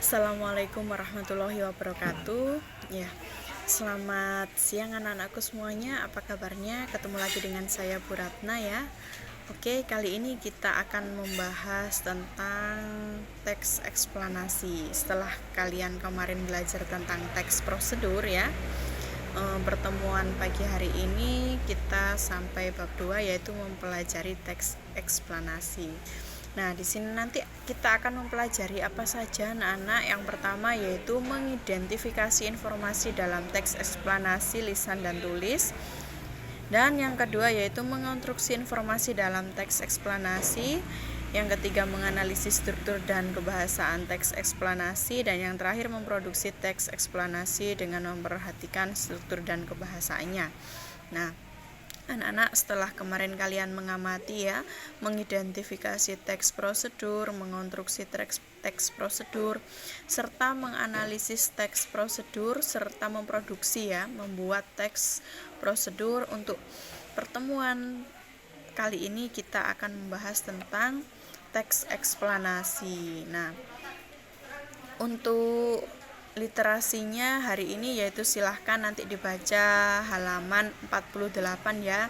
Assalamualaikum warahmatullahi wabarakatuh. Ya, selamat siang anak-anakku semuanya. Apa kabarnya? Ketemu lagi dengan saya Bu Ratna ya. Oke, kali ini kita akan membahas tentang teks eksplanasi. Setelah kalian kemarin belajar tentang teks prosedur ya, pertemuan pagi hari ini kita sampai bab 2 yaitu mempelajari teks eksplanasi. Nah, di sini nanti kita akan mempelajari apa saja anak-anak. Yang pertama yaitu mengidentifikasi informasi dalam teks eksplanasi lisan dan tulis. Dan yang kedua yaitu mengonstruksi informasi dalam teks eksplanasi. Yang ketiga menganalisis struktur dan kebahasaan teks eksplanasi. Dan yang terakhir memproduksi teks eksplanasi dengan memperhatikan struktur dan kebahasaannya. Nah, anak-anak, setelah kemarin kalian mengamati ya, mengidentifikasi teks prosedur, mengonstruksi teks prosedur, serta menganalisis teks prosedur, serta memproduksi ya, membuat teks prosedur. Untuk pertemuan kali ini kita akan membahas tentang teks eksplanasi. Nah, untuk literasinya hari ini yaitu silahkan nanti dibaca halaman 48 ya,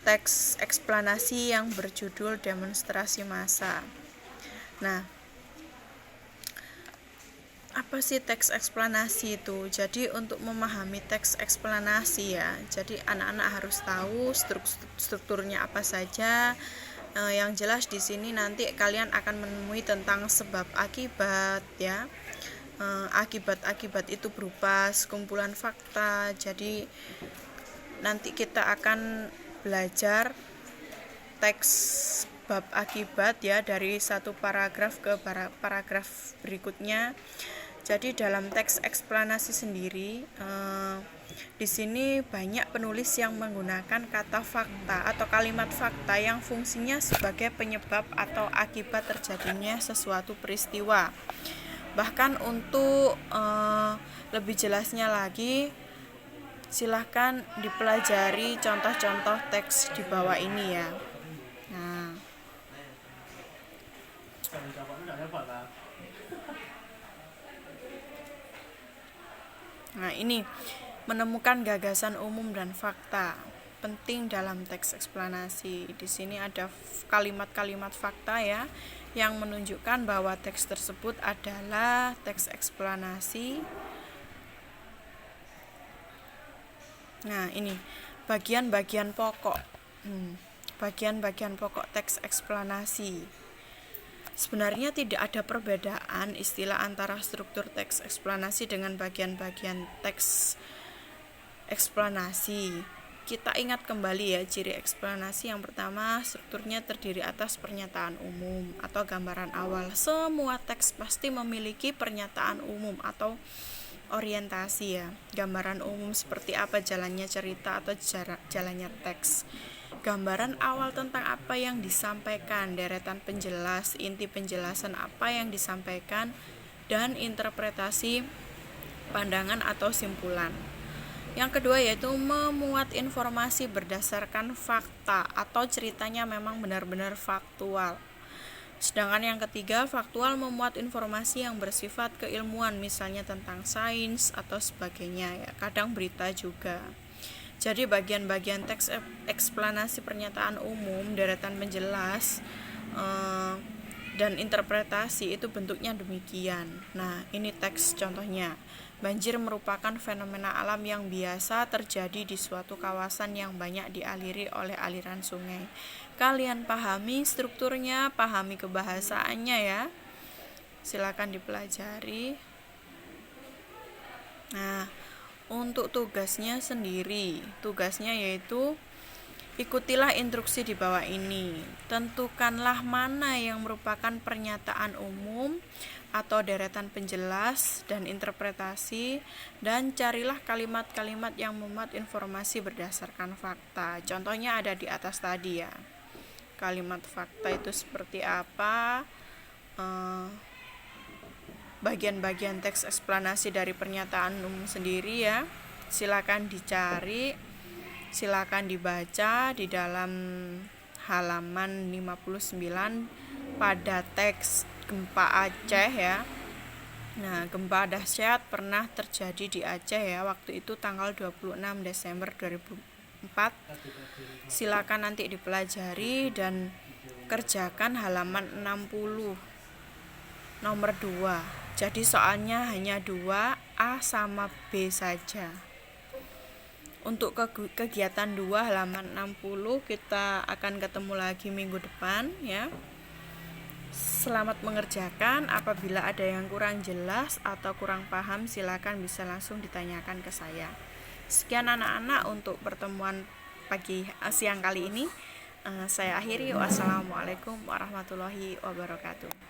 teks eksplanasi yang berjudul demonstrasi massa. Nah, apa sih teks eksplanasi itu? Jadi untuk memahami teks eksplanasi ya, jadi anak-anak harus tahu strukturnya apa saja. Yang jelas di sini nanti kalian akan menemui tentang sebab akibat ya. Akibat-akibat itu berupa sekumpulan fakta. Jadi nanti kita akan belajar teks bab akibat ya, dari satu paragraf ke paragraf berikutnya. Jadi dalam teks eksplanasi sendiri di sini banyak penulis yang menggunakan kata fakta atau kalimat fakta yang fungsinya sebagai penyebab atau akibat terjadinya sesuatu peristiwa. Bahkan untuk lebih jelasnya lagi, silahkan dipelajari contoh-contoh teks di bawah ini ya. Nah, ini menemukan gagasan umum dan fakta penting dalam teks eksplanasi. Di sini ada kalimat-kalimat fakta ya, yang menunjukkan bahwa teks tersebut adalah teks eksplanasi. Nah, ini bagian-bagian pokok. Bagian-bagian pokok teks eksplanasi. Sebenarnya tidak ada perbedaan istilah antara struktur teks eksplanasi dengan bagian-bagian teks eksplanasi. Kita ingat kembali ya ciri eksplanasi. Yang pertama, strukturnya terdiri atas pernyataan umum atau gambaran awal. Semua teks pasti memiliki pernyataan umum atau orientasi ya. Gambaran umum seperti apa jalannya cerita atau jalannya teks. Gambaran awal tentang apa yang disampaikan, deretan penjelas, inti penjelasan apa yang disampaikan, dan interpretasi pandangan atau simpulan. Yang kedua yaitu memuat informasi berdasarkan fakta atau ceritanya memang benar-benar faktual. Sedangkan yang ketiga, faktual memuat informasi yang bersifat keilmuan, misalnya tentang sains atau sebagainya ya, kadang berita juga. Jadi bagian-bagian teks eksplanasi pernyataan umum, deretan penjelas, dan interpretasi itu bentuknya demikian. Nah, ini teks contohnya. Banjir merupakan fenomena alam yang biasa terjadi di suatu kawasan yang banyak dialiri oleh aliran sungai. Kalian pahami strukturnya, pahami kebahasaannya ya. Silakan dipelajari. Nah, untuk tugasnya sendiri, tugasnya yaitu ikutilah instruksi di bawah ini. Tentukanlah mana yang merupakan pernyataan umum atau deretan penjelas dan interpretasi, dan carilah kalimat-kalimat yang memuat informasi berdasarkan fakta. Contohnya ada di atas tadi ya. Kalimat fakta itu seperti apa? Bagian-bagian teks eksplanasi dari pernyataan umum sendiri ya. Silakan dicari, silakan dibaca di dalam halaman 59 pada teks gempa Aceh ya. Nah, gempa dahsyat pernah terjadi di Aceh ya, waktu itu tanggal 26 Desember 2004. Silakan nanti dipelajari dan kerjakan halaman 60 nomor 2. Jadi soalnya hanya 2, A sama B saja. Untuk kegiatan 2 halaman 60 kita akan ketemu lagi minggu depan ya. Selamat mengerjakan. Apabila ada yang kurang jelas atau kurang paham, silakan bisa langsung ditanyakan ke saya. Sekian anak-anak untuk pertemuan siang kali ini. Saya akhiri. Wassalamualaikum warahmatullahi wabarakatuh.